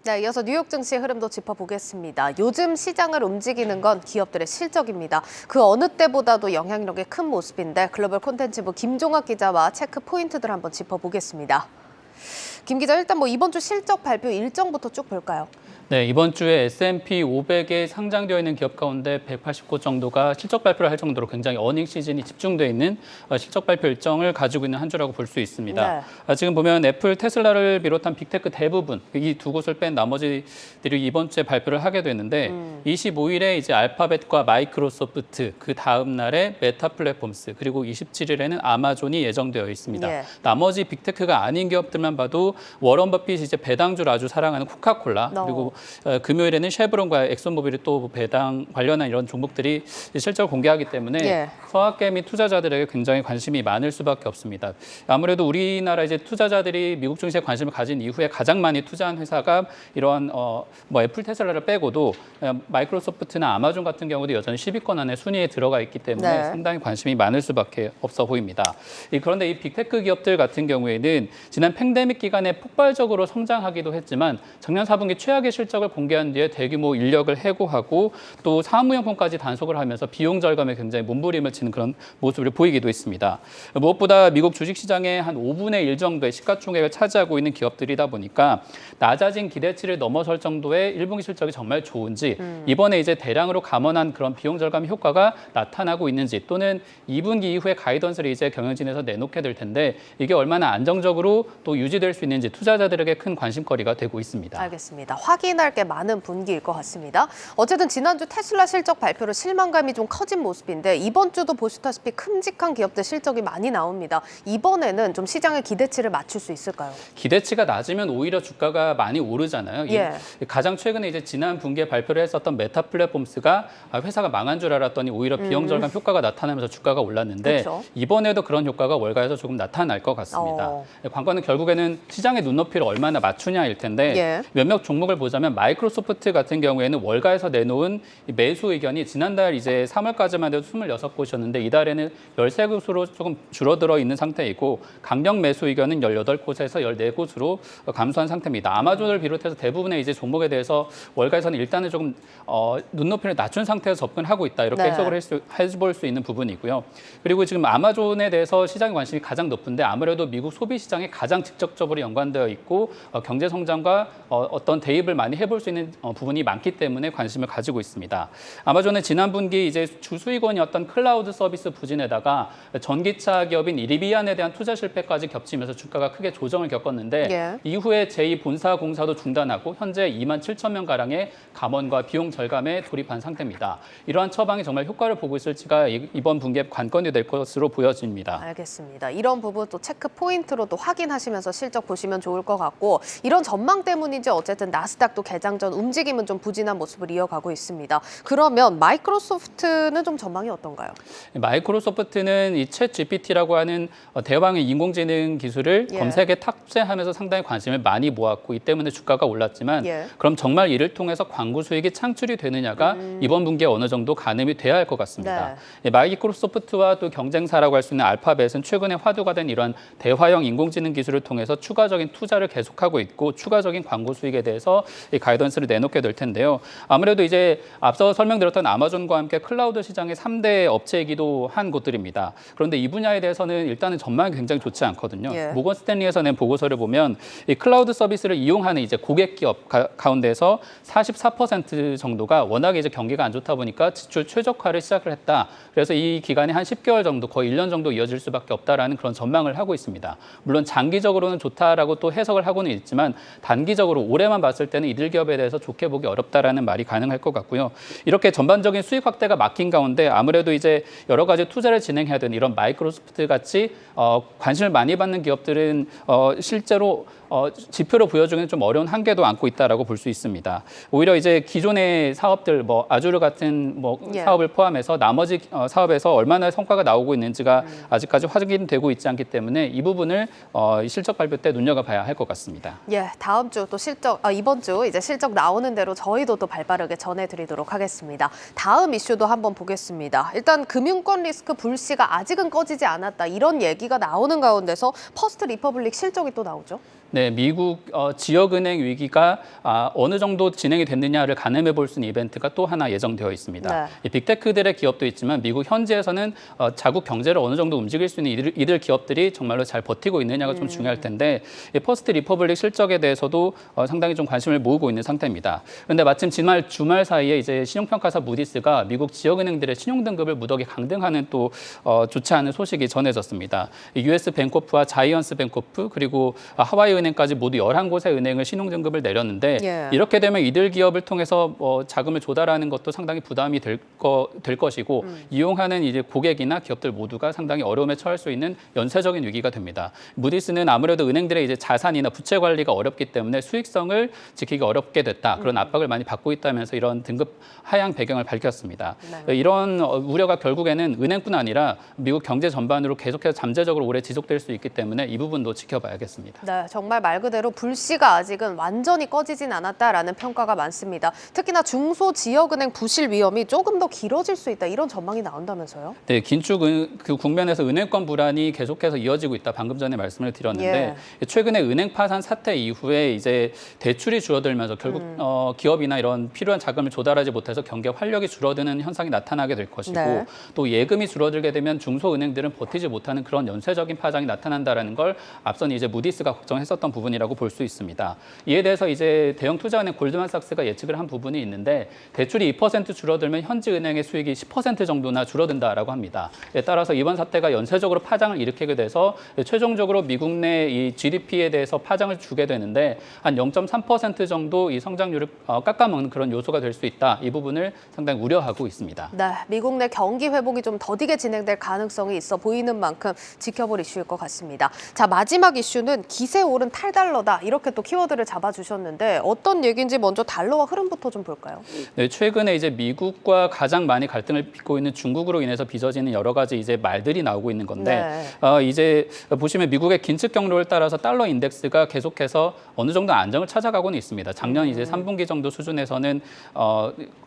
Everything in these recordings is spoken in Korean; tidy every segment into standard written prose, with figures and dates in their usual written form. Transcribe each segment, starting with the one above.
네, 이어서 뉴욕 증시 흐름도 짚어보겠습니다. 요즘 시장을 움직이는 건 기업들의 실적입니다. 그 어느 때보다도 영향력이 큰 모습인데 글로벌 콘텐츠부 김종학 기자와 체크 포인트들 한번 짚어보겠습니다. 김 기자, 일단 이번 주 실적 발표 일정부터 쭉 볼까요? 네, 이번 주에 S&P 500에 상장되어 있는 기업 가운데 180곳 정도가 실적 발표를 할 정도로 굉장히 어닝 시즌이 집중되어 있는 실적 발표 일정을 가지고 있는 한 주라고 볼 수 있습니다. 네. 지금 보면 애플, 테슬라를 비롯한 빅테크 대부분 이 두 곳을 뺀 나머지들이 이번 주에 발표를 하게 되는데 25일에 이제 알파벳과 마이크로소프트, 그 다음 날에 메타 플랫폼스, 그리고 27일에는 아마존이 예정되어 있습니다. 예. 나머지 빅테크가 아닌 기업들만 봐도 워런 버핏이 이제 배당주를 아주 사랑하는 코카콜라, 그리고 금요일에는 쉐브론과 엑슨모빌이 또 배당 관련한 이런 종목들이 실적을 공개하기 때문에 서학개 및 투자자들에게 굉장히 관심이 많을 수밖에 없습니다. 아무래도 우리나라 이제 투자자들이 미국 증시에 관심을 가진 이후에 가장 많이 투자한 회사가 이러한 애플, 테슬라를 빼고도 마이크로소프트나 아마존 같은 경우도 여전히 10위권 안에 순위에 들어가 있기 때문에 상당히 관심이 많을 수밖에 없어 보입니다. 그런데 이 빅테크 기업들 같은 경우에는 지난 팬데믹 기간에 폭발적으로 성장하기도 했지만 작년 4분기 최악의 실적을 공개한 뒤에 대규모 인력을 해고하고 또 사무용품까지 단속을 하면서 비용 절감에 굉장히 몸부림을 치는 그런 모습을 보이기도 했습니다. 무엇보다 미국 주식시장의 한 5분의 1 정도의 시가총액을 차지하고 있는 기업들이다 보니까 낮아진 기대치를 넘어설 정도의 1분기 실적이 정말 좋은지 이번에 이제 대량으로 감원한 그런 비용 절감 효과가 나타나고 있는지 또는 2분기 이후에 가이던스를 이제 경영진에서 내놓게 될 텐데 이게 얼마나 안정적으로 또 유지될 수 있는지 투자자들에게 큰 관심거리가 되고 있습니다. 알겠습니다. 확인할 게 많은 분기일 것 같습니다. 어쨌든 지난주 테슬라 실적 발표로 실망감이 좀 커진 모습인데 이번 주도 보시다시피 큼직한 기업들 실적이 많이 나옵니다. 이번에는 좀 시장의 기대치를 맞출 수 있을까요? 기대치가 낮으면 오히려 주가가 많이 오르잖아요. 가장 최근에 이제 지난 분기에 발표를 했었던 메타 플랫폼스가 회사가 망한 줄 알았더니 오히려 비용 절감 효과가 나타나면서 주가가 올랐는데 그렇죠. 이번에도 그런 효과가 월가에서 조금 나타날 것 같습니다. 관건은 결국에는 시장의 눈높이를 얼마나 맞추냐일 텐데 몇몇 종목을 보자면 마이크로소프트 같은 경우에는 월가에서 내놓은 매수 의견이 지난달 이제 3월까지만 해도 26곳이었는데 이달에는 13곳으로 조금 줄어들어 있는 상태이고 강력 매수 의견은 18곳에서 14곳으로 감소한 상태입니다. 아마존을 비롯해서 대부분의 이제 종목에 대해서 월가에서는 일단은 조금 눈높이를 낮춘 상태에서 접근하고 있다. 이렇게 해석을 해볼 수 있는 부분이고요. 그리고 지금 아마존에 대해서 시장의 관심이 가장 높은데 아무래도 미국 소비 시장에 가장 직접적으로 연관되어 있고 경제 성장과 어떤 대입을 많이 해볼 수 있는 부분이 많기 때문에 관심을 가지고 있습니다. 아마존은 지난 분기 이제 주 수익원이었던 클라우드 서비스 부진에다가 전기차 기업인 리비안에 대한 투자 실패까지 겹치면서 주가가 크게 조정을 겪었는데 이후에 제2 본사 공사도 중단하고 현재 2만 7천 명 가량의 감원과 비용 절감에 돌입한 상태입니다. 이러한 처방이 정말 효과를 보고 있을지가 이번 분기에 관건이 될 것으로 보여집니다. 알겠습니다. 이런 부분 또 체크 포인트로 또 확인하시면서 실적 보시면 좋을 것 같고 이런 전망 때문인지 어쨌든 나스닥도 개장 전 움직임은 좀 부진한 모습을 이어가고 있습니다. 그러면 마이크로소프트는 좀 전망이 어떤가요? 마이크로소프트는 이 챗 GPT라고 하는 대왕의 인공지능 기술을 검색에 탑재하면서 상당히 관심을 많이 모았고 이 때문에 주가가 올랐지만 그럼 정말 이를 통해서 광고 수익이 창출이 되느냐가 이번 분기에 어느 정도 가늠이 돼야 할 것 같습니다. 마이크로소프트와 또 경쟁사라고 할 수 있는 알파벳은 최근에 화두가 된 이런 대화형 인공지능 기술을 통해서 추가적인 투자를 계속하고 있고 추가적인 광고 수익에 대해서 이 가이던스를 내놓게 될 텐데요. 아무래도 이제 앞서 설명드렸던 아마존과 함께 클라우드 시장의 3대 업체이기도 한 곳들입니다. 그런데 이 분야에 대해서는 일단은 전망이 굉장히 좋지 않거든요. 모건 스탠리에서 낸 보고서를 보면 이 클라우드 서비스를 이용하는 이제 고객 기업 가운데서 44% 정도가 워낙에 이제 경기가 안 좋다 보니까 지출 최적화를 시작을 했다. 그래서 이 기간이 한 10개월 정도, 거의 1년 정도 이어질 수밖에 없다라는 그런 전망을 하고 있습니다. 물론 장기적으로는 좋다라고 또 해석을 하고는 있지만 단기적으로 올해만 봤을 때는 이들 기업에 대해서 좋게 보기 어렵다라는 말이 가능할 것 같고요. 이렇게 전반적인 수익 확대가 막힌 가운데 아무래도 이제 여러 가지 투자를 진행해야 되는 이런 마이크로소프트 같이 관심을 많이 받는 기업들은 실제로 지표로 보여주기는 좀 어려운 한계도 안고 있다라고 볼 수 있습니다. 오히려 이제 기존의 사업들, 아주르 같은 사업을 포함해서 나머지 사업에서 얼마나 성과가 나오고 있는지가 아직까지 확인되고 있지 않기 때문에 이 부분을 실적 발표 때 눈여겨봐야 할 것 같습니다. 다음 주 또 이번 주 이제 실적 나오는 대로 저희도 또 발빠르게 전해드리도록 하겠습니다. 다음 이슈도 한번 보겠습니다. 일단 금융권 리스크 불씨가 아직은 꺼지지 않았다 이런 얘기가 나오는 가운데서 퍼스트 리퍼블릭 실적이 또 나오죠? 네, 미국 지역은행 위기가 어느 정도 진행이 됐느냐를 가늠해 볼 수 있는 이벤트가 또 하나 예정되어 있습니다. 네. 이 빅테크들의 기업도 있지만 미국 현지에서는 자국 경제를 어느 정도 움직일 수 있는 이들 기업들이 정말로 잘 버티고 있느냐가 좀 중요할 텐데 이 퍼스트 리퍼블릭 실적에 대해서도 상당히 좀 관심을 모으고 있는 상태입니다. 그런데 마침 주말 사이에 이제 신용평가사 무디스가 미국 지역은행들의 신용등급을 무더기 강등하는 또 좋지 않은 소식이 전해졌습니다. US 뱅코프와 자이언스 뱅코프 그리고 하와이 은행까지 모두 11곳의 은행을 신용등급을 내렸는데 예. 이렇게 되면 이들 기업을 통해서 자금을 조달하는 것도 상당히 부담이 될 것이고 이용하는 이제 고객이나 기업들 모두가 상당히 어려움에 처할 수 있는 연쇄적인 위기가 됩니다. 무디스는 아무래도 은행들의 이제 자산이나 부채 관리가 어렵기 때문에 수익성을 지키기 어렵게 됐다. 그런 압박을 많이 받고 있다면서 이런 등급 하향 배경을 밝혔습니다. 네. 이런 우려가 결국에는 은행뿐 아니라 미국 경제 전반으로 계속해서 잠재적으로 오래 지속될 수 있기 때문에 이 부분도 지켜봐야겠습니다. 네, 정말 말 그대로 불씨가 아직은 완전히 꺼지진 않았다라는 평가가 많습니다. 특히나 중소지역은행 부실 위험이 조금 더 길어질 수 있다 이런 전망이 나온다면서요? 네, 긴축 그 국면에서 은행권 불안이 계속해서 이어지고 있다. 방금 전에 말씀을 드렸는데 최근에 은행 파산 사태 이후에 이제 대출이 줄어들면서 결국 기업이나 이런 필요한 자금을 조달하지 못해서 경제 활력이 줄어드는 현상이 나타나게 될 것이고 네. 또 예금이 줄어들게 되면 중소은행들은 버티지 못하는 그런 연쇄적인 파장이 나타난다라는 걸 앞선 이제 무디스가 걱정했었던 부분이라고 볼 수 있습니다. 이에 대해서 이제 대형 투자은행 골드만삭스가 예측을 한 부분이 있는데 대출이 2% 줄어들면 현지 은행의 수익이 10% 정도나 줄어든다라고 합니다. 이에 따라서 이번 사태가 연쇄적으로 파장을 일으키게 돼서 최종적으로 미국 내 이 GDP에 대해서 파장을 주게 되는데 한 0.3% 정도 이 성장률을 깎아먹는 그런 요소가 될 수 있다. 이 부분을 상당히 우려하고 있습니다. 네, 미국 내 경기 회복이 좀 더디게 진행될 가능성이 있어 보이는 만큼 지켜볼 이슈일 것 같습니다. 자, 마지막 이슈는 기세 오른 탈달러다. 이렇게 또 키워드를 잡아주셨는데 어떤 얘기인지 먼저 달러와 흐름부터 좀 볼까요? 네, 최근에 이제 미국과 가장 많이 갈등을 빚고 있는 중국으로 인해서 빚어지는 여러 가지 이제 말들이 나오고 있는 건데 이제 보시면 미국의 긴축 경로를 따라서 달러 인덱스가 계속해서 어느 정도 안정을 찾아가고는 있습니다. 작년 이제 3분기 정도 수준에서는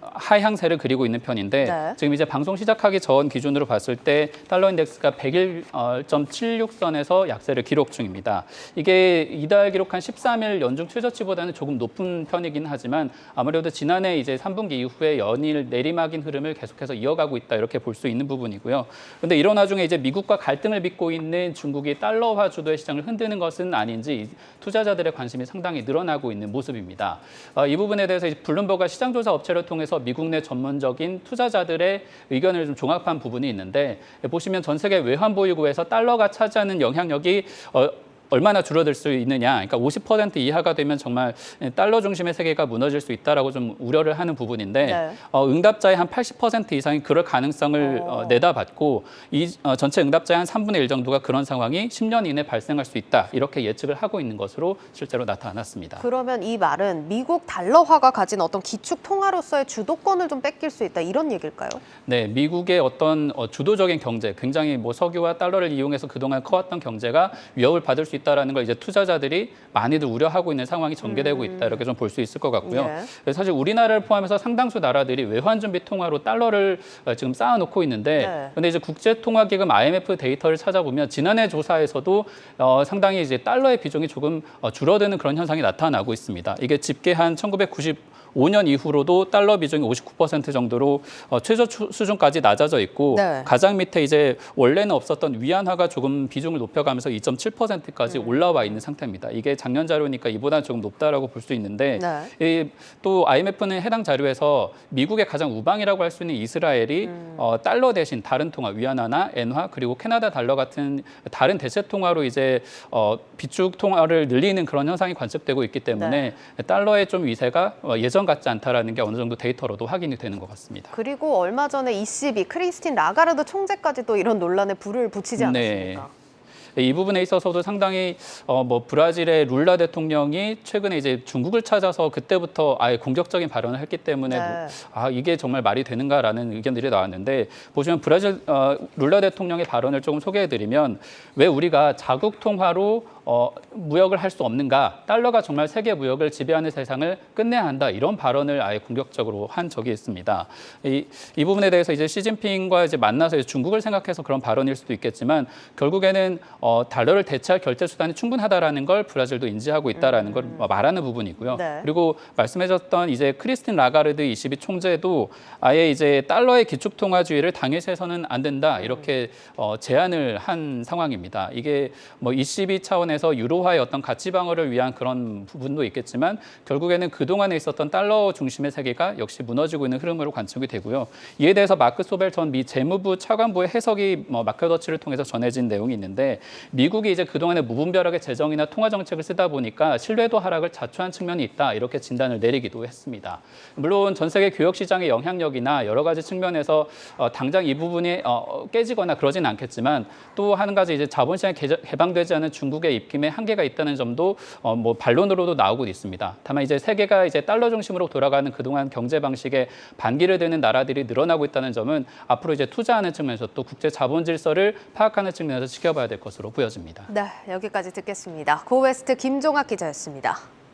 하향세를 그리고 있는 편인데 지금 이제 방송 시작하기 전 기준으로 봤을 때 달러 인덱스가 101.76선에서 약세를 기록 중입니다. 이게 이달 기록한 13일 연중 최저치보다는 조금 높은 편이긴 하지만 아무래도 지난해 이제 3분기 이후에 연일 내리막인 흐름을 계속해서 이어가고 있다 이렇게 볼 수 있는 부분이고요. 그런데 이런 와중에 이제 미국과 갈등을 빚고 있는 중국이 달러화 주도의 시장을 흔드는 것은 아닌지 투자자들의 관심이 상당히 늘어나고 있는 모습입니다. 이 부분에 대해서 이제 블룸버그가 시장조사 업체를 통해서 미국 내 전문적인 투자자들의 의견을 좀 종합한 부분이 있는데 보시면 전 세계 외환 보유고에서 달러가 차지하는 영향력이 얼마나 줄어들 수 있느냐. 그러니까 50% 이하가 되면 정말 달러 중심의 세계가 무너질 수 있다라고 좀 우려를 하는 부분인데 응답자의 한 80% 이상이 그럴 가능성을 내다봤고 이 전체 응답자의 한 3분의 1 정도가 그런 상황이 10년 이내 발생할 수 있다. 이렇게 예측을 하고 있는 것으로 실제로 나타났습니다. 그러면 이 말은 미국 달러화가 가진 어떤 기축 통화로서의 주도권을 좀 뺏길 수 있다 이런 얘기일까요? 네, 미국의 어떤 주도적인 경제, 굉장히 뭐 석유와 달러를 이용해서 그동안 커왔던 경제가 위협을 받을 수 있다라는 걸 이제 투자자들이 많이들 우려하고 있는 상황이 전개되고 있다 이렇게 좀 볼 수 있을 것 같고요. 사실 우리나라를 포함해서 상당수 나라들이 외환 준비 통화로 달러를 지금 쌓아놓고 있는데, 근데 이제 국제통화기금 IMF 데이터를 찾아보면 지난해 조사에서도 상당히 이제 달러의 비중이 조금 줄어드는 그런 현상이 나타나고 있습니다. 이게 집계한 1995년 이후로도 달러 비중이 59% 정도로 최저 수준까지 낮아져 있고 가장 밑에 이제 원래는 없었던 위안화가 조금 비중을 높여가면서 2.7%까지 올라와 있는 상태입니다. 이게 작년 자료니까 이보다 조금 높다라고 볼 수 있는데 또 IMF는 해당 자료에서 미국의 가장 우방이라고 할 수 있는 이스라엘이 달러 대신 다른 통화 위안화나 엔화 그리고 캐나다 달러 같은 다른 대체 통화로 이제 비축 통화를 늘리는 그런 현상이 관측되고 있기 때문에 달러의 좀 위세가 예전 같지 않다라는 게 어느 정도 데이터로도 확인이 되는 것 같습니다. 그리고 얼마 전에 ECB 크리스틴 라가르드 총재까지 또 이런 논란에 불을 붙이지 않았습니까? 이 부분에 있어서도 상당히 브라질의 룰라 대통령이 최근에 이제 중국을 찾아서 그때부터 아예 공격적인 발언을 했기 때문에 이게 정말 말이 되는가라는 의견들이 나왔는데 보시면 브라질 룰라 대통령의 발언을 조금 소개해드리면 왜 우리가 자국 통화로 무역을 할 수 없는가? 달러가 정말 세계 무역을 지배하는 세상을 끝내야 한다. 이런 발언을 아예 공격적으로 한 적이 있습니다. 이 부분에 대해서 이제 시진핑과 이제 만나서 중국을 생각해서 그런 발언일 수도 있겠지만 결국에는 달러를 대체할 결제 수단이 충분하다라는 걸 브라질도 인지하고 있다라는 걸 말하는 부분이고요. 네. 그리고 말씀해줬던 이제 크리스틴 라가르드 ECB 총재도 아예 이제 달러의 기축통화주의를 당일세서는 안 된다 이렇게 제안을 한 상황입니다. 이게 뭐 ECB 차원에서 유로화의 어떤 가치 방어를 위한 그런 부분도 있겠지만 결국에는 그동안에 있었던 달러 중심의 세계가 역시 무너지고 있는 흐름으로 관측이 되고요. 이에 대해서 마크 소벨 전 미 재무부 차관보의 해석이 마켓워치를 통해서 전해진 내용이 있는데 미국이 이제 그동안에 무분별하게 재정이나 통화 정책을 쓰다 보니까 신뢰도 하락을 자초한 측면이 있다 이렇게 진단을 내리기도 했습니다. 물론 전 세계 교역 시장의 영향력이나 여러 가지 측면에서 당장 이 부분이 깨지거나 그러진 않겠지만 또 한 가지 이제 자본시장이 개방되지 않은 중국의 입김에 한계가 있다는 점도 뭐 반론으로도 나오고 있습니다. 다만 이제 세계가 이제 달러 중심으로 돌아가는 그동안 경제 방식에 반기를 드는 나라들이 늘어나고 있다는 점은 앞으로 이제 투자하는 측면에서 또 국제 자본 질서를 파악하는 측면에서 지켜봐야 될 것으로 보여집니다. 네, 여기까지 듣겠습니다. 고웨스트 김종학 기자였습니다.